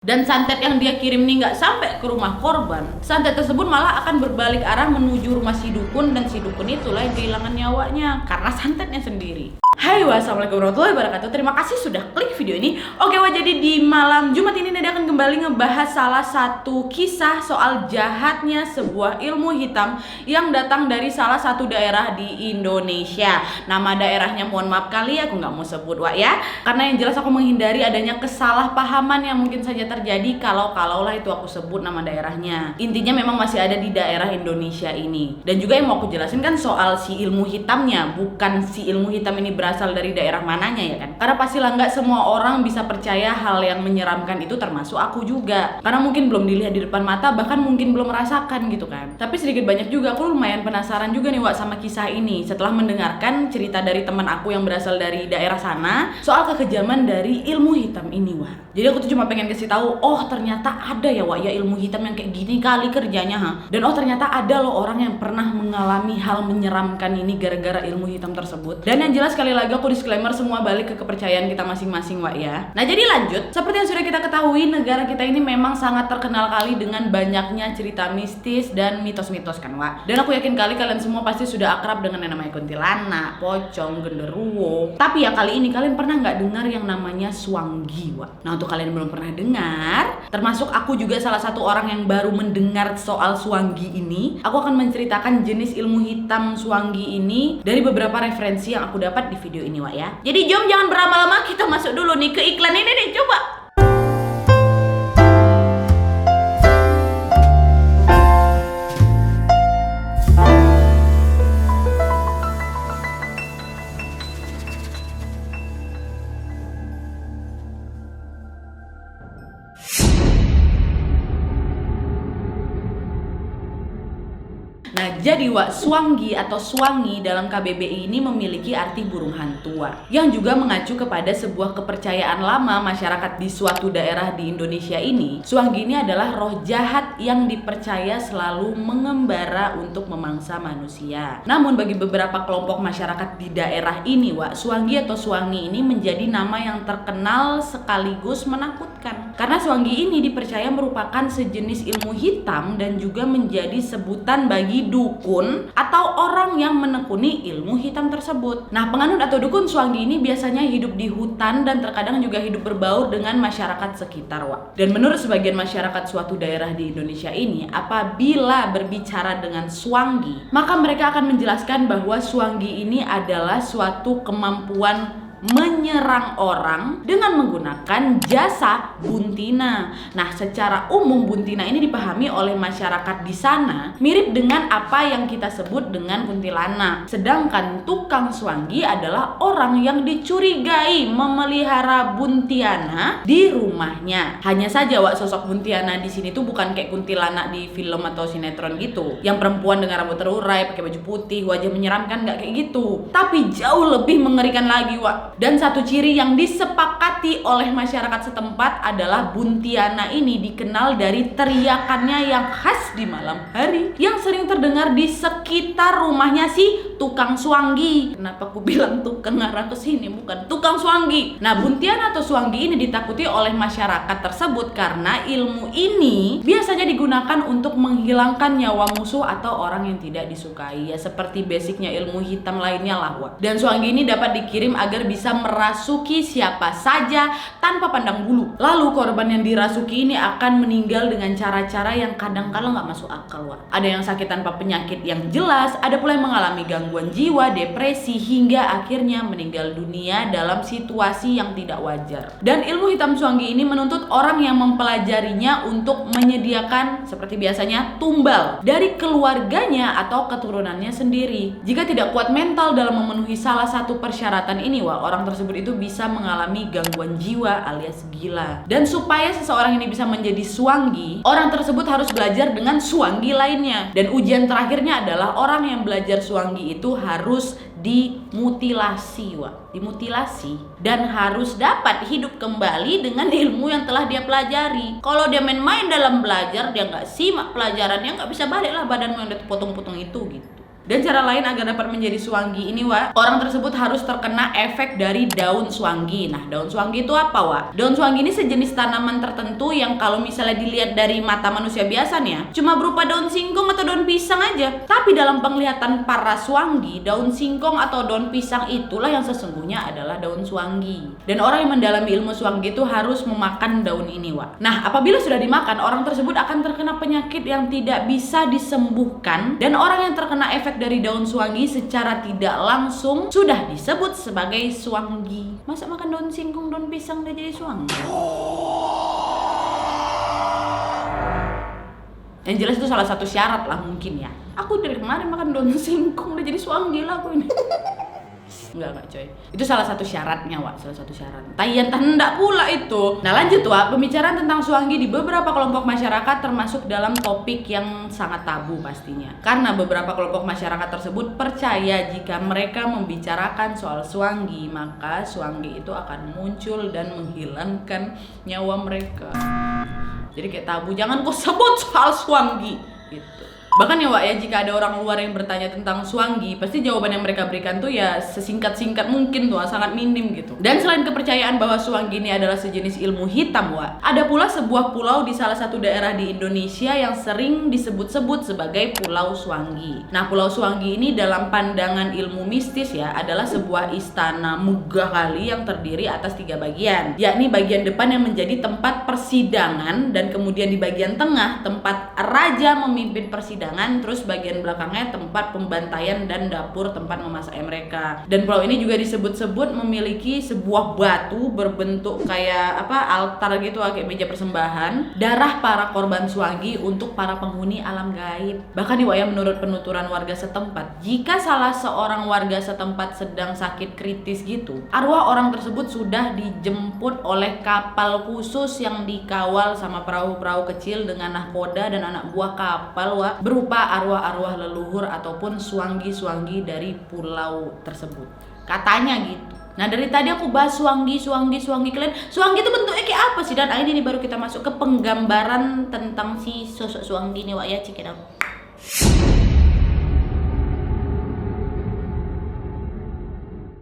Dan santet yang dia kirim nih nggak sampai ke rumah korban. Santet tersebut malah akan berbalik arah menuju rumah si dukun, dan si dukun itulah yang kehilangan nyawanya karena santetnya sendiri. Hai, wassalamualaikum warahmatullahi wabarakatuh. Terima kasih sudah klik video ini. Oke, jadi di malam Jumat ini Nada akan kembali ngebahas salah satu kisah soal jahatnya sebuah ilmu hitam yang datang dari salah satu daerah di Indonesia. Nama daerahnya mohon maaf kali aku nggak mau sebut ya, karena yang jelas aku menghindari adanya kesalahpahaman yang mungkin saja terjadi kalaulah itu aku sebut nama daerahnya. Intinya memang masih ada di daerah Indonesia ini. Dan juga yang mau aku jelasin kan soal si ilmu hitamnya, bukan si ilmu hitam ini berasal dari daerah mananya ya kan. Karena pastilah nggak semua orang bisa percaya hal yang menyeramkan itu, termasuk aku juga. Karena mungkin belum dilihat di depan mata, bahkan mungkin belum merasakan gitu kan. Tapi sedikit banyak juga aku lumayan penasaran juga nih sama kisah ini setelah mendengarkan cerita dari teman aku yang berasal dari daerah sana soal kekejaman dari ilmu hitam ini Jadi aku tuh cuma pengen kasih tahu, oh ternyata ada ya ya ilmu hitam yang kayak gini kali kerjanya Dan oh ternyata ada loh orang yang pernah mengalami hal menyeramkan ini gara-gara ilmu hitam tersebut. Dan yang jelas sekali lagi aku disclaimer, semua balik ke kepercayaan kita masing-masing ya. Nah jadi lanjut, seperti yang sudah kita ketahui, negara kita ini memang sangat terkenal kali dengan banyaknya cerita mistis dan mitos-mitos kan Dan aku yakin kali kalian semua pasti sudah akrab dengan yang namanya kuntilanak, pocong, genderuwo. Tapi ya kali ini kalian pernah nggak dengar yang namanya Swanggi Nah untuk kalian yang belum pernah dengar, termasuk aku juga salah satu orang yang baru mendengar soal Swanggi ini, aku akan menceritakan jenis ilmu hitam Swanggi ini dari beberapa referensi yang aku dapat di video ini ya. Jadi jom jangan berlama-lama, kita masuk dulu nih ke iklan ini nih, coba. Nah jadi Swanggi atau Swangi dalam KBBI ini memiliki arti burung hantu yang juga mengacu kepada sebuah kepercayaan lama masyarakat di suatu daerah di Indonesia ini. Swanggi ini adalah roh jahat yang dipercaya selalu mengembara untuk memangsa manusia. Namun bagi beberapa kelompok masyarakat di daerah ini Swanggi atau Swangi ini menjadi nama yang terkenal sekaligus menakutkan. Karena Swanggi ini dipercaya merupakan sejenis ilmu hitam dan juga menjadi sebutan bagi dukun atau orang yang menekuni ilmu hitam tersebut. Nah, penganut atau dukun Swanggi ini biasanya hidup di hutan dan terkadang juga hidup berbaur dengan masyarakat sekitar Dan menurut sebagian masyarakat suatu daerah di Indonesia ini, apabila berbicara dengan Swanggi, maka mereka akan menjelaskan bahwa Swanggi ini adalah suatu kemampuan menyerang orang dengan menggunakan jasa buntina. Nah, secara umum buntina ini dipahami oleh masyarakat di sana mirip dengan apa yang kita sebut dengan kuntilanak. Sedangkan tukang Swanggi adalah orang yang dicurigai memelihara buntiana di rumahnya. Hanya saja sosok buntiana di sini tuh bukan kayak kuntilanak di film atau sinetron gitu, yang perempuan dengan rambut terurai, pakai baju putih, wajah menyeramkan, nggak kayak gitu. Tapi jauh lebih mengerikan lagi Dan satu ciri yang disepakati oleh masyarakat setempat adalah buntiana ini dikenal dari teriakannya yang khas di malam hari yang sering terdengar di sekitar rumahnya si tukang Swanggi. Kenapa aku bilang tukang arah ke sini, bukan tukang Swanggi. Nah, buntiana atau Swanggi ini ditakuti oleh masyarakat tersebut karena ilmu ini biasanya digunakan untuk menghilangkan nyawa musuh atau orang yang tidak disukai, ya seperti basicnya ilmu hitam lainnya Dan Swanggi ini dapat dikirim agar bisa merasuki siapa saja tanpa pandang bulu. Lalu korban yang dirasuki ini akan meninggal dengan cara-cara yang kadang-kala nggak masuk akal Ada yang sakit tanpa penyakit yang jelas, ada pula yang mengalami gangguan jiwa, depresi, hingga akhirnya meninggal dunia dalam situasi yang tidak wajar. Dan ilmu hitam Swanggi ini menuntut orang yang mempelajarinya untuk menyediakan seperti biasanya tumbal dari keluarganya atau keturunannya sendiri. Jika tidak kuat mental dalam memenuhi salah satu persyaratan ini orang tersebut itu bisa mengalami gangguan jiwa alias gila. Dan supaya seseorang ini bisa menjadi Swanggi, orang tersebut harus belajar dengan Swanggi lainnya. Dan ujian terakhirnya adalah orang yang belajar Swanggi itu harus dimutilasi dan harus dapat hidup kembali dengan ilmu yang telah dia pelajari. Kalau dia main-main dalam belajar, dia nggak simak pelajarannya, nggak bisa balik badanmu yang udah potong-potong itu gitu. Dan cara lain agar dapat menjadi suanggi ini, Wak, orang tersebut harus terkena efek dari daun suanggi. Nah, daun suanggi itu apa, Wak? Daun suanggi ini sejenis tanaman tertentu yang kalau misalnya dilihat dari mata manusia biasa nih ya, cuma berupa daun singkong atau daun pisang aja. Tapi dalam penglihatan para suanggi, daun singkong atau daun pisang itulah yang sesungguhnya adalah daun suanggi. Dan orang yang mendalami ilmu suanggi itu harus memakan daun ini, Wak. Nah, apabila sudah dimakan, orang tersebut akan terkena penyakit yang tidak bisa disembuhkan, dan orang yang terkena efek dari daun suanggi secara tidak langsung sudah disebut sebagai suanggi. Masa makan daun singkong, daun pisang udah jadi suanggi? Yang jelas itu salah satu syarat lah mungkin ya. Aku dari kemarin makan daun singkong udah jadi suanggi lah aku ini. Enggak coy. Itu salah satu syaratnya, Wak. Salah satu syarat. Tayan tanda pula itu. Nah, lanjut, Wak. Pembicaraan tentang suanggi di beberapa kelompok masyarakat termasuk dalam topik yang sangat tabu pastinya. Karena beberapa kelompok masyarakat tersebut percaya jika mereka membicarakan soal suanggi, maka suanggi itu akan muncul dan menghilangkan nyawa mereka. Jadi kayak tabu, jangan kau sebut soal suanggi gitu. Bahkan ya, Wak, ya, jika ada orang luar yang bertanya tentang suanggi, pasti jawaban yang mereka berikan tuh ya sesingkat-singkat mungkin tuh, sangat minim gitu. Dan selain kepercayaan bahwa suanggi ini adalah sejenis ilmu hitam, Wak, ada pula sebuah pulau di salah satu daerah di Indonesia yang sering disebut-sebut sebagai Pulau Suanggi. Nah, Pulau Suanggi ini dalam pandangan ilmu mistis ya adalah sebuah istana megah kali yang terdiri atas 3 bagian, yakni bagian depan yang menjadi tempat persidangan, dan kemudian di bagian tengah tempat raja memimpin persidangan, terus bagian belakangnya tempat pembantaian dan dapur tempat memasaknya mereka. Dan pulau ini juga disebut-sebut memiliki sebuah batu berbentuk kayak altar gitu, kayak meja persembahan darah para korban suanggi untuk para penghuni alam gaib. Bahkan nih, Wak, ya, menurut penuturan warga setempat, jika salah seorang warga setempat sedang sakit kritis gitu, arwah orang tersebut sudah dijemput oleh kapal khusus yang dikawal sama perahu-perahu kecil dengan nahkoda dan anak buah kapal, Wak, berupa arwah-arwah leluhur ataupun suanggi-suanggi dari pulau tersebut. Katanya gitu. Nah, dari tadi aku bahas suanggi kalian. Suanggi itu bentuknya kayak apa sih? Dan ini baru kita masuk ke penggambaran tentang si sosok suanggi ini, Wak, ya, check it out.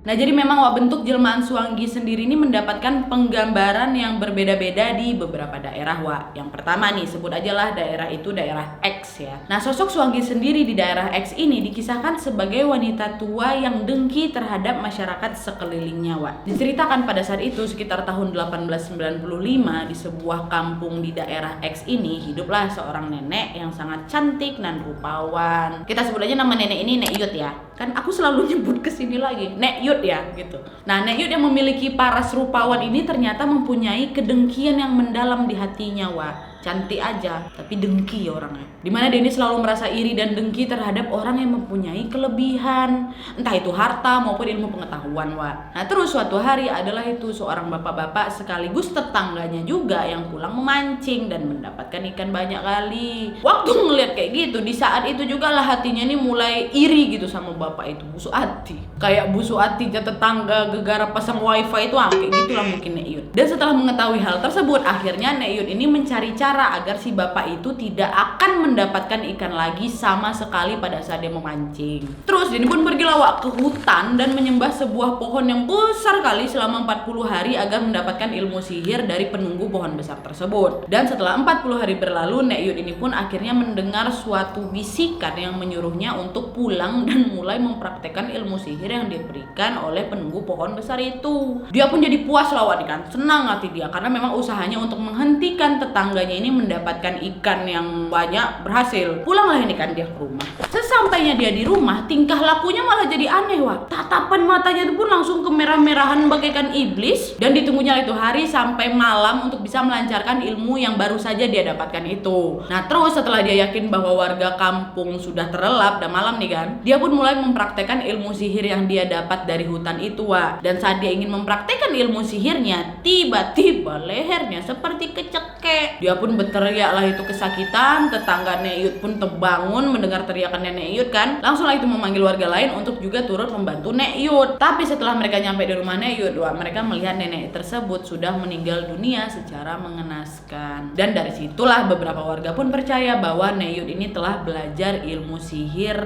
Nah, jadi memang, Wak, bentuk jelmaan suanggi sendiri ini mendapatkan penggambaran yang berbeda-beda di beberapa daerah, Wak. Yang pertama nih, sebut aja lah daerah itu daerah X ya. Nah, sosok suanggi sendiri di daerah X ini dikisahkan sebagai wanita tua yang dengki terhadap masyarakat sekelilingnya, Wak. Diceritakan pada saat itu sekitar tahun 1895 di sebuah kampung di daerah X ini hiduplah seorang nenek yang sangat cantik dan rupawan. Kita sebut aja nama nenek ini Nek Yud ya. Kan aku selalu nyebut kesini lagi Nek Yud ya gitu. Nah, Nek Yud yang memiliki paras rupawan ini ternyata mempunyai kedengkian yang mendalam di hatinya, Wak. Cantik aja tapi dengki orangnya, dimana dia ini selalu merasa iri dan dengki terhadap orang yang mempunyai kelebihan, entah itu harta maupun ilmu pengetahuan, Wak. Nah, terus suatu hari adalah itu seorang bapak-bapak sekaligus tetangganya juga yang pulang memancing dan mendapatkan ikan banyak kali. Waktu ngeliat kayak gitu, di saat itu juga lah hatinya ini mulai iri gitu sama bapak itu, busuk hati. Kayak busuk hati tetangga gegara pasang wifi itu, kayak gitulah mungkin Nek Yud. Dan setelah mengetahui hal tersebut, akhirnya Nek Yud ini mencari cara agar si bapak itu tidak akan mendapatkan ikan lagi sama sekali pada saat dia memancing. Terus dia pun pergi lawak ke hutan dan menyembah sebuah pohon yang besar kali selama 40 hari agar mendapatkan ilmu sihir dari penunggu pohon besar tersebut. Dan setelah 40 hari berlalu, Nek Yud ini pun akhirnya mendengar suatu bisikan yang menyuruhnya untuk pulang dan mulai mempraktekkan ilmu sihir yang diberikan oleh penunggu pohon besar itu. Dia pun jadi puas lawak kan, senang hati dia karena memang usahanya untuk menghentikan tetangganya ini mendapatkan ikan yang banyak berhasil. Pulanglah ini kan dia ke rumah. Sesampainya dia di rumah, tingkah lakunya malah jadi aneh, Wak. Tatapan matanya itu pun langsung kemerah-merahan bagaikan iblis, dan ditunggunya itu hari sampai malam untuk bisa melancarkan ilmu yang baru saja dia dapatkan itu. Nah, terus setelah dia yakin bahwa warga kampung sudah terlelap dan malam nih kan, dia pun mulai mempraktekkan ilmu sihir yang dia dapat dari hutan itu, Wak. Dan saat dia ingin mempraktekkan ilmu sihirnya, tiba-tiba lehernya seperti kecekek. Dia pun berteriak lah itu kesakitan. Tetangga Nek Yud pun terbangun mendengar teriakan Nenek Nek Yud kan. Langsung lah itu memanggil warga lain untuk juga turut membantu Nek Yud. Tapi setelah mereka nyampe di rumah Nek Yud, mereka melihat nenek tersebut sudah meninggal dunia secara mengenaskan. Dan dari situlah beberapa warga pun percaya bahwa Nek Yud ini telah belajar ilmu sihir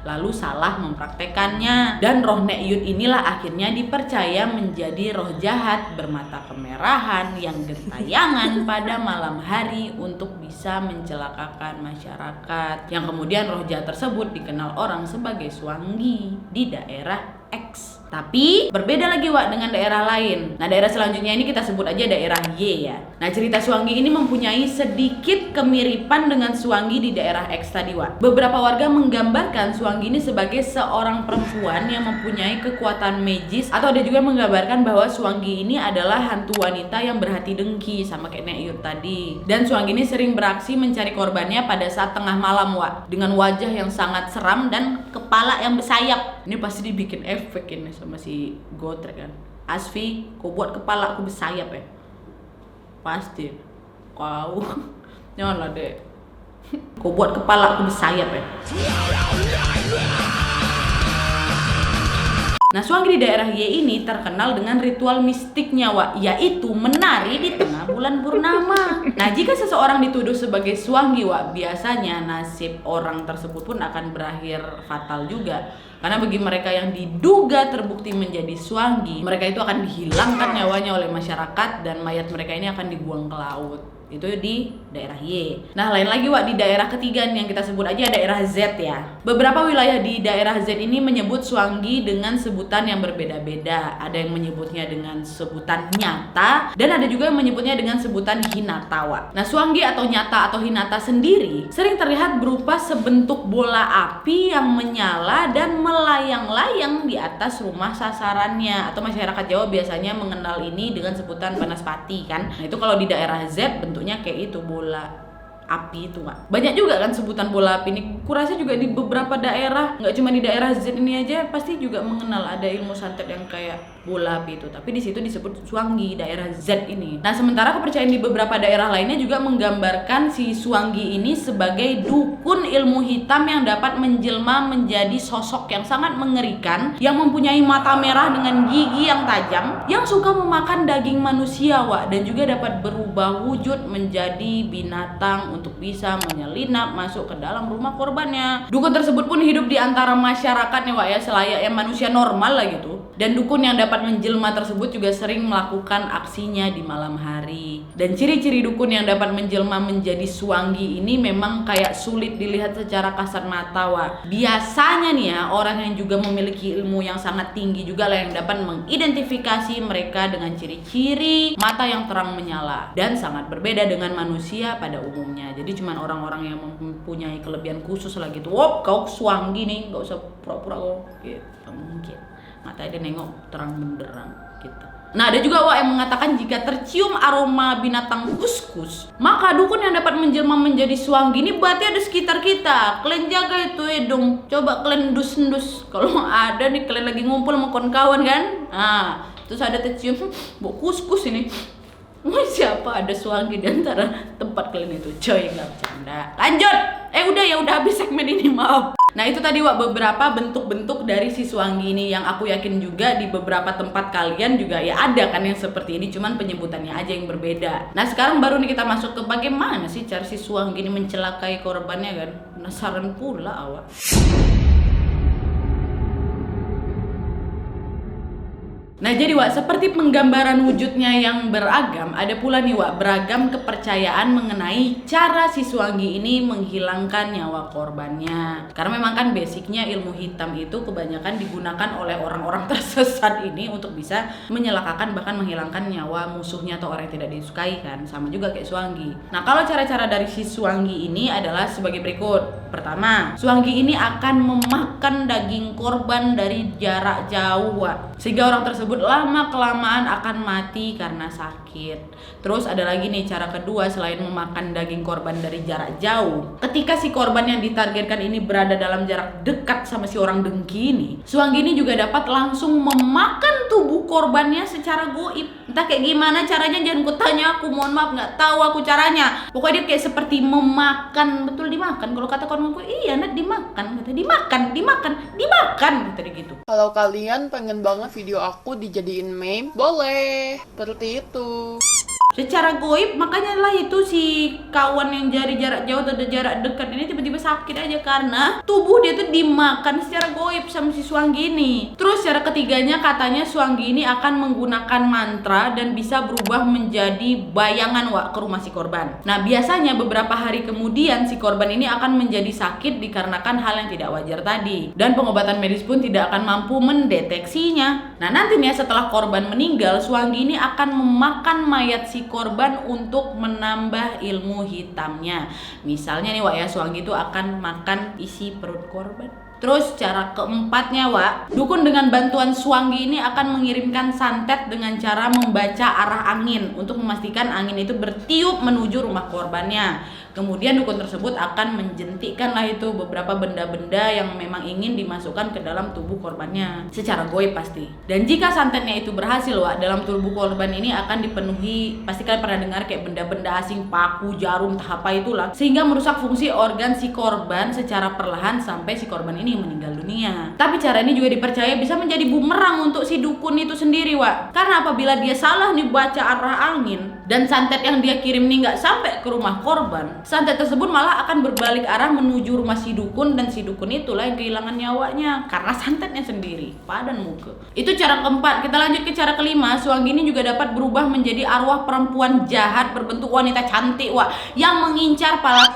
lalu salah mempraktekannya. Dan roh Nek Yud inilah akhirnya dipercaya menjadi roh jahat bermata kemerahan yang gentayangan pada malam hari untuk bisa mencelakakan masyarakat. Yang kemudian roh jahat tersebut dikenal orang sebagai Swangi di daerah X. Tapi berbeda lagi Wak dengan daerah lain. Nah, daerah selanjutnya ini kita sebut aja daerah Y ya. Nah, cerita Swangi ini mempunyai sedikit kemiripan dengan Swangi di daerah X tadi Wak. Beberapa warga menggambarkan Swangi ini sebagai seorang perempuan yang mempunyai kekuatan magis, atau ada juga yang menggambarkan bahwa Swangi ini adalah hantu wanita yang berhati dengki sama kayak Nek Yud tadi. Dan Swangi ini sering beraksi mencari korbannya pada saat tengah malam Wak, dengan wajah yang sangat seram dan kepala yang bersayap. Ini pasti dibikin efek ini sama si Gotrek kan. Asfi, kau buat kepala aku bersayap ya? Pasti. Kau janganlah deh. Kau buat kepala aku bersayap ya? Nah, Swangi di daerah Y ini terkenal dengan ritual mistiknya Wak, yaitu menari di tengah bulan purnama. Nah, jika seseorang dituduh sebagai Swangi Wak, biasanya nasib orang tersebut pun akan berakhir fatal juga. Karena bagi mereka yang diduga terbukti menjadi Swangi, mereka itu akan dihilangkan nyawanya oleh masyarakat dan mayat mereka ini akan dibuang ke laut. Itu di daerah Y. Nah, lain lagi Wak, di daerah ketiga yang kita sebut aja daerah Z ya. Beberapa wilayah di daerah Z ini menyebut Swangi dengan sebutan yang berbeda-beda. Ada yang menyebutnya dengan sebutan Nyata, dan ada juga yang menyebutnya dengan sebutan Hinata Wak. Nah, Swangi atau Nyata atau Hinata sendiri sering terlihat berupa sebentuk bola api yang menyala dan melayang-layang di atas rumah sasarannya. Atau masyarakat Jawa biasanya mengenal ini dengan sebutan Banaspati kan. Nah, itu kalau di daerah Z bentuknya kayak itu, bola api itu Pak. Banyak juga kan sebutan bola api ini. Kurasa juga di beberapa daerah, nggak cuma di daerah Z ini aja, pasti juga mengenal ada ilmu santet yang kayak bola api itu. Tapi di situ disebut Swangi daerah Z ini. Nah, sementara kepercayaan di beberapa daerah lainnya juga menggambarkan si Swangi ini sebagai dukun ilmu hitam yang dapat menjelma menjadi sosok yang sangat mengerikan, yang mempunyai mata merah dengan gigi yang tajam, yang suka memakan daging manusia Wak, dan juga dapat berubah wujud menjadi binatang untuk bisa menyelinap masuk ke dalam rumah korbannya. Dukun tersebut pun hidup di antara masyarakatnya Wak ya, selayaknya manusia normal lah gitu. Dan dukun yang dapat menjelma tersebut juga sering melakukan aksinya di malam hari. Dan ciri-ciri dukun yang dapat menjelma menjadi Swangi ini memang kayak sulit dilihat secara kasat mata Wak. Biasanya nih ya, orang yang juga memiliki ilmu yang sangat tinggi juga lah yang dapat mengidentifikasi mereka dengan ciri-ciri mata yang terang menyala dan sangat berbeda dengan manusia pada umumnya. Jadi cuman orang-orang yang mempunyai kelebihan khusus lah gitu. Wop, kau Swangi nih, gak usah pura-pura kau gitu. Mungkin matanya dia nengok terang benderang gitu. Nah, ada juga Wak yang mengatakan jika tercium aroma binatang kuskus, maka dukun yang dapat menjelma menjadi Swangi ini berarti ada sekitar kita. Kalian jaga itu dong. Coba kalian dus-dus. Kalau ada nih kalian lagi ngumpul sama kawan-kawan kan. Nah, terus ada tercium bau kuskus ini. Siapa ada Swangi di antara tempat kalian itu? Coy, nggak bercanda. Lanjut. Udah habis segmen ini, maaf. Nah, itu tadi Wak beberapa bentuk-bentuk dari si Swangi ini yang aku yakin juga di beberapa tempat kalian juga ya ada kan yang seperti ini, cuman penyebutannya aja yang berbeda. Nah, sekarang baru nih kita masuk ke bagaimana sih cara si Swangi ini mencelakai korbannya kan. Penasaran pula awak. Nah, jadi Wak, seperti penggambaran wujudnya yang beragam, ada pula nih Wak beragam kepercayaan mengenai cara si Swangi ini menghilangkan nyawa korbannya. Karena memang kan basicnya ilmu hitam itu kebanyakan digunakan oleh orang-orang tersesat ini untuk bisa menyelakakan bahkan menghilangkan nyawa musuhnya atau orang yang tidak disukai kan. Sama juga kayak Swangi. Nah, kalau cara-cara dari si Swangi ini adalah sebagai berikut. Pertama, Swangi ini akan memakan daging korban dari jarak jauh Wak, sehingga orang tersebut tersebut lama-kelamaan akan mati karena sakit. Terus ada lagi nih cara kedua selain memakan daging korban dari jarak jauh. Ketika si korban yang ditargetkan ini berada dalam jarak dekat sama si orang dengki ini, Suwanggini juga dapat langsung memakan tubuh korbannya secara goib. Entah kayak gimana caranya, jangan kutanya aku, mohon maaf nggak tahu aku caranya. Pokoknya dia kayak seperti memakan, betul dimakan. Kalau kata korbanku, iya Nat dimakan, kata dimakan, kata dia gitu. Kalau kalian pengen banget video aku dijadiin meme, boleh. Seperti itu. Secara goib, makanya lah itu si kawan yang dari jarak jauh atau jarak dekat ini tiba-tiba sakit aja karena tubuh dia tuh dimakan secara goib sama si Suwanggini. Terus cara ketiganya katanya Suwanggini akan menggunakan mantra dan bisa berubah menjadi bayangan ke rumah si korban. Nah biasanya beberapa hari kemudian si korban ini akan menjadi sakit dikarenakan hal yang tidak wajar tadi, dan pengobatan medis pun tidak akan mampu mendeteksinya. Nah nantinya setelah korban meninggal, Suwanggini akan memakan mayat si korban untuk menambah ilmu hitamnya. Misalnya nih ya, Suwanggi itu akan makan isi perut korban. Terus cara keempatnya dukun dengan bantuan Suwanggi ini akan mengirimkan santet dengan cara membaca arah angin untuk memastikan angin itu bertiup menuju rumah korbannya. Kemudian dukun tersebut akan menjentikkan itu beberapa benda-benda yang memang ingin dimasukkan ke dalam tubuh korbannya secara goib pasti. Dan jika santetnya itu berhasil dalam tubuh korban ini akan dipenuhi, pasti kalian pernah dengar kayak benda-benda asing, paku, jarum, entah apa itulah, sehingga merusak fungsi organ si korban secara perlahan sampai si korban ini meninggal dunia. Tapi cara ini juga dipercaya bisa menjadi bumerang untuk si dukun itu sendiri karena apabila dia salah nih baca arah angin dan santet yang dia kirim nih nggak sampai ke rumah korban, santet tersebut malah akan berbalik arah menuju rumah si dukun, dan si dukun itulah yang kehilangan nyawanya karena santetnya sendiri. Padan muka. Itu cara keempat. Kita lanjut ke cara kelima. Suwanggini juga dapat berubah menjadi arwah perempuan jahat berbentuk wanita cantik yang mengincar para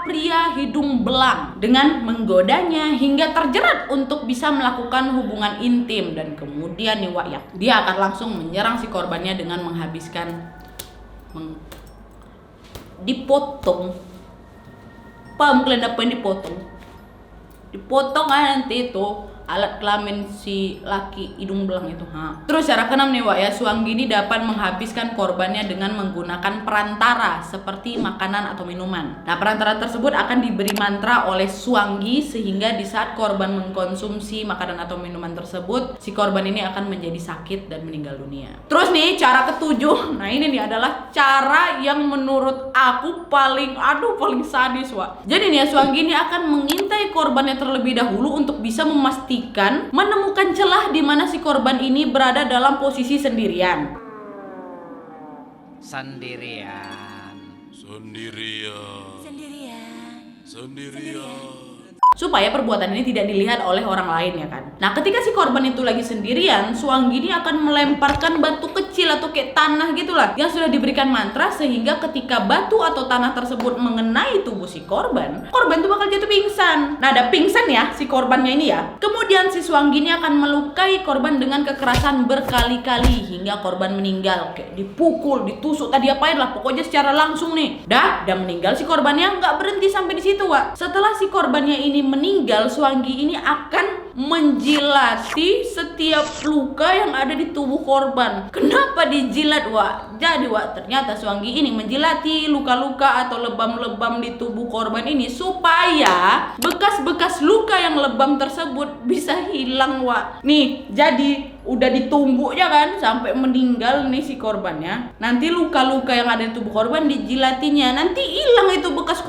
pria hidung belang dengan menggodanya hingga terjerat untuk bisa melakukan hubungan intim. Dan kemudian nih dia akan langsung menyerang si korbannya dengan dipotong. Paham kalian apa yang dipotong nanti itu alat kelamin si laki hidung belang itu. Terus cara keenam nih Suwanggini dapat menghabiskan korbannya dengan menggunakan perantara seperti makanan atau minuman. Nah perantara tersebut akan diberi mantra oleh Suwanggi sehingga di saat korban mengkonsumsi makanan atau minuman tersebut, si korban ini akan menjadi sakit dan meninggal dunia. Terus nih cara ketujuh, nah ini nih adalah cara yang menurut aku paling sadis Jadi nih Suwanggini akan mengintai korbannya terlebih dahulu untuk bisa menemukan celah di mana si korban ini berada dalam posisi sendirian. Supaya perbuatan ini tidak dilihat oleh orang lain kan. Nah ketika si korban itu lagi sendirian, Suwanggini akan melemparkan batu kecil atau kayak tanah gitulah yang sudah diberikan mantra, sehingga ketika batu atau tanah tersebut mengenai tubuh si korban itu bakal jatuh pingsan. Nah ada pingsan si korbannya ini Kemudian si Suwanggini akan melukai korban dengan kekerasan berkali-kali hingga korban meninggal, kayak dipukul, ditusuk, tadi apain lah, pokoknya secara langsung nih. Dan meninggal si korbannya nggak berhenti sampai di situ Setelah si korbannya ini meninggal, Suwanggi ini akan menjilati setiap luka yang ada di tubuh korban. Kenapa dijilat Jadi ternyata Suwanggi ini menjilati luka-luka atau lebam-lebam di tubuh korban ini supaya bekas-bekas luka yang lebam tersebut bisa hilang Nih jadi udah ditumbuk kan sampai meninggal nih si korbannya. Nanti luka-luka yang ada di tubuh korban dijilatinya, nanti hilang itu bekas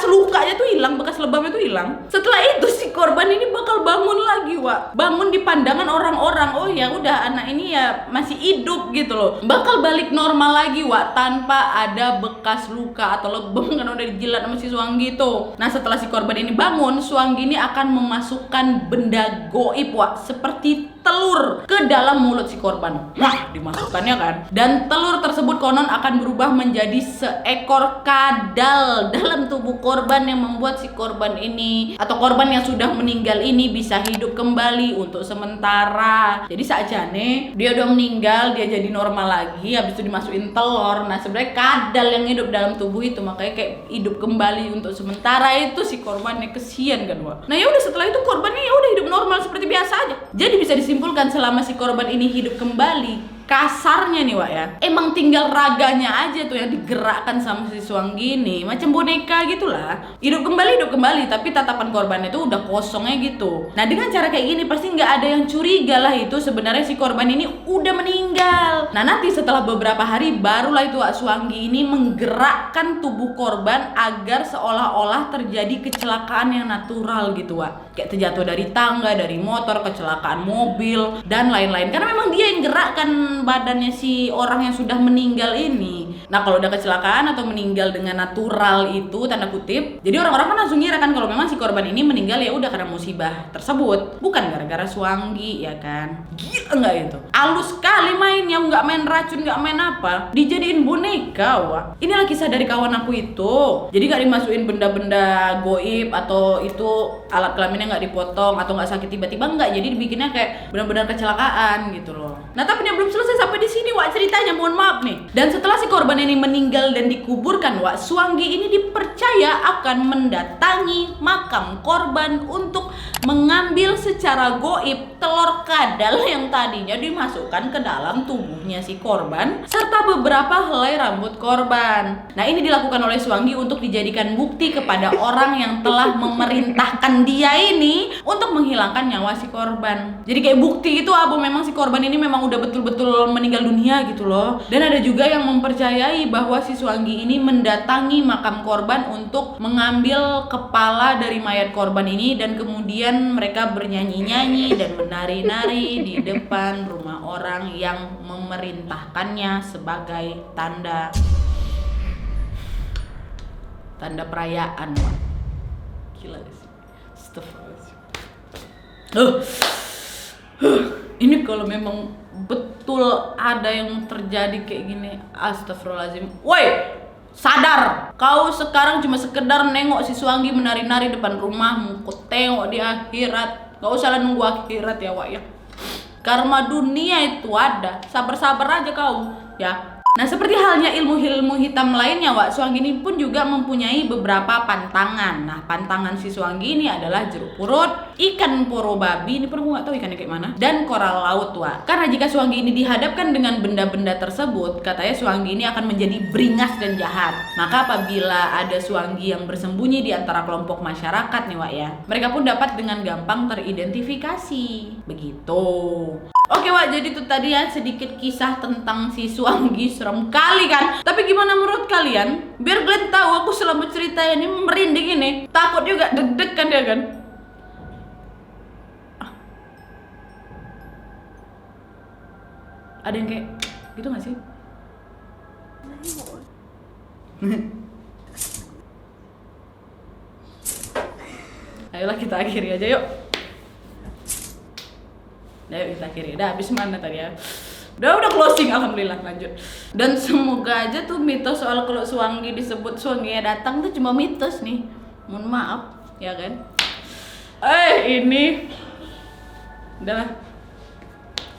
lukanya tuh hilang, bekas lebamnya tuh hilang. Setelah itu si korban ini bakal bangun lagi bangun di pandangan orang-orang. Oh ya udah, anak ini masih hidup gitu loh, bakal balik normal lagi tanpa ada bekas luka atau lebam kan udah dijilat sama si Suwanggi itu. Nah setelah si korban ini bangun, Suwanggi ini akan memasukkan benda goib seperti telur ke dalam mulut si korban. Dimasukkannya kan. Dan telur tersebut konon akan berubah menjadi seekor kadal dalam tubuh korban yang membuat si korban ini atau korban yang sudah meninggal ini bisa hidup kembali untuk sementara. Jadi sakjane dia udah meninggal, dia jadi normal lagi, habis itu dimasukin telur. Nah sebenarnya kadal yang hidup dalam tubuh itu, makanya kayak hidup kembali untuk sementara itu si korbannya. Kesian kan Nah ya udah, setelah itu korbannya ya udah hidup normal seperti biasa aja. Jadi bisa disimpulkan simpulkan selama si korban ini hidup kembali, kasarnya nih Wak ya, emang tinggal raganya aja tuh yang digerakkan sama si Suanggi ini, macam boneka gitulah, hidup kembali, tapi tatapan korbannya tuh udah kosongnya gitu. Nah dengan cara kayak gini pasti nggak ada yang curiga lah itu sebenarnya si korban ini udah meninggal. Nah nanti setelah beberapa hari barulah itu Wak Suanggi ini menggerakkan tubuh korban agar seolah-olah terjadi kecelakaan yang natural gitu Wak, kayak terjatuh dari tangga, dari motor, kecelakaan mobil dan lain-lain, karena memang dia yang gerakkan badannya si orang yang sudah meninggal ini. Nah kalau udah kecelakaan atau meninggal dengan natural itu tanda kutip, jadi orang-orang kan langsung ngira kan kalau memang si korban ini meninggal ya udah karena musibah tersebut, bukan gara-gara Suanggi ya kan. Gila nggak itu? Halus sekali mainnya, nggak main racun, nggak main apa, dijadiin boneka Wak. Inilah kisah dari kawan aku itu. Jadi nggak dimasukin benda-benda goib atau itu alat kelaminnya nggak dipotong atau nggak sakit tiba-tiba, nggak. Jadi dibikinnya kayak benar-benar kecelakaan gitu loh. Nah tapi dia belum selesai sampai di sini Wak ceritanya, mohon maaf nih. Dan setelah si korban ini meninggal dan dikuburkan Wak, Suanggi ini dipercaya akan mendatangi makam korban untuk mengambil secara goib telur kadal yang tadinya dimasukkan ke dalam tubuhnya si korban serta beberapa helai rambut korban. Nah ini dilakukan oleh Suanggi untuk dijadikan bukti kepada orang yang telah memerintahkan dia ini untuk menghilangkan nyawa si korban. Jadi kayak bukti itu apa memang si korban ini memang udah betul-betul meninggal dunia gitu loh. Dan ada juga yang mempercayai bahwa si Suanggi ini mendatangi makam korban untuk mengambil kepala dari mayat korban ini dan kemudian mereka bernyanyi-nyanyi dan menari-nari di depan rumah orang yang memerintahkannya sebagai tanda perayaan Wak. Gila sih. Ini kalau memang betul ada yang terjadi kayak gini, astagfirullahaladzim. Woi, sadar, kau sekarang cuma sekedar nengok si Suanggi menari-nari depan rumahmu. Kau tengok di akhirat, gak usah lah nunggu akhirat ya Wak ya. Karma dunia itu ada, sabar-sabar aja kau ya. Nah seperti halnya ilmu-ilmu hitam lainnya Wak, Suanggi ini pun juga mempunyai beberapa pantangan. Nah pantangan si Suanggi ini adalah jeruk purut, ikan poro babi, ini pun aku gak tahu ikannya kayak mana, dan koral laut Wak. Karena jika Suanggi ini dihadapkan dengan benda-benda tersebut, katanya Suanggi ini akan menjadi beringas dan jahat. Maka apabila ada Suanggi yang bersembunyi di antara kelompok masyarakat nih Wak ya, mereka pun dapat dengan gampang teridentifikasi. Begitu. Oke Wak, jadi itu tadi ya sedikit kisah tentang si Suanggi. Serem kali kan? Tapi gimana menurut kalian? Biar kalian tahu aku selama cerita ini merinding ini, takut juga, deg-degan ya kan? Ada yang kayak gitu gak sih? Ayolah kita akhiri aja yuk. Ayo kita akhiri. Udah habis mana tadi ya? Udah closing, alhamdulillah, lanjut. Dan semoga aja tuh mitos soal kalau Suanggi disebut Suangginya datang tuh cuma mitos nih. Mohon maaf, ya kan? Ini udah.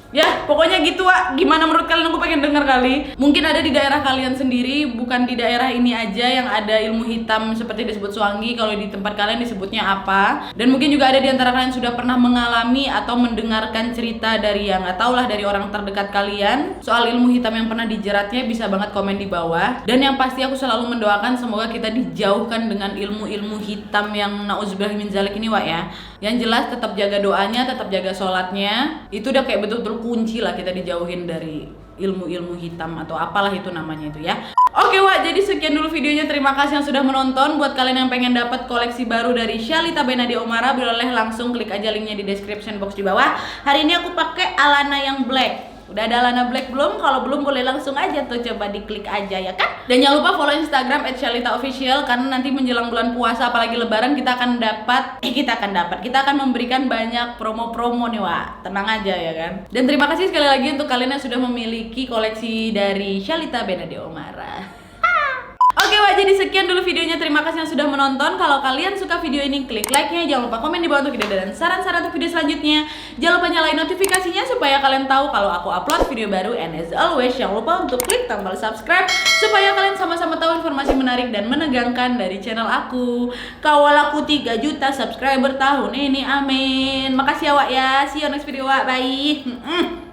Ya, pokoknya gitu Wak. Gimana menurut kalian? Aku pengen dengar kali. Mungkin ada di daerah kalian sendiri, bukan di daerah ini aja yang ada ilmu hitam seperti disebut Suanggi. Kalau di tempat kalian disebutnya apa? Dan mungkin juga ada di antara kalian sudah pernah mengalami atau mendengarkan cerita dari yang nggak tahu lah, dari orang terdekat kalian soal ilmu hitam yang pernah dijeratnya. Bisa banget komen di bawah. Dan yang pasti aku selalu mendoakan semoga kita dijauhkan dengan ilmu-ilmu hitam yang nauzubillah min zalik ini Wak ya. Yang jelas tetap jaga doanya, tetap jaga sholatnya. Itu udah kayak betul-betul kunci lah kita dijauhin dari ilmu-ilmu hitam atau apalah itu namanya itu ya. Oke Wak, jadi sekian dulu videonya. Terima kasih yang sudah menonton. Buat kalian yang pengen dapat koleksi baru dari Shalita Benadia Oomara, boleh langsung klik aja linknya di description box di bawah. Hari ini aku pakai Alana yang black. Udah ada Alana black belum? Kalau belum boleh langsung aja tuh coba diklik aja ya kan. Dan jangan lupa follow Instagram @shalitaofficial, karena nanti menjelang bulan puasa apalagi lebaran kita akan memberikan banyak promo-promo nih Wak. Tenang aja ya kan. Dan terima kasih sekali lagi untuk kalian yang sudah memiliki koleksi dari Shalita Benadia Oomara. Oke Wak, jadi sekian dulu videonya. Terima kasih yang sudah menonton. Kalau kalian suka video ini, klik like-nya. Jangan lupa komen di bawah untuk ide dan saran-saran untuk video selanjutnya. Jangan lupa nyalain notifikasinya supaya kalian tahu kalau aku upload video baru. And as always, jangan lupa untuk klik tombol subscribe supaya kalian sama-sama tahu informasi menarik menarik dan menegangkan dari channel aku. Kawal aku 3 juta subscriber tahun ini, amin. Makasih ya Wak ya, see you next video Wak, bye.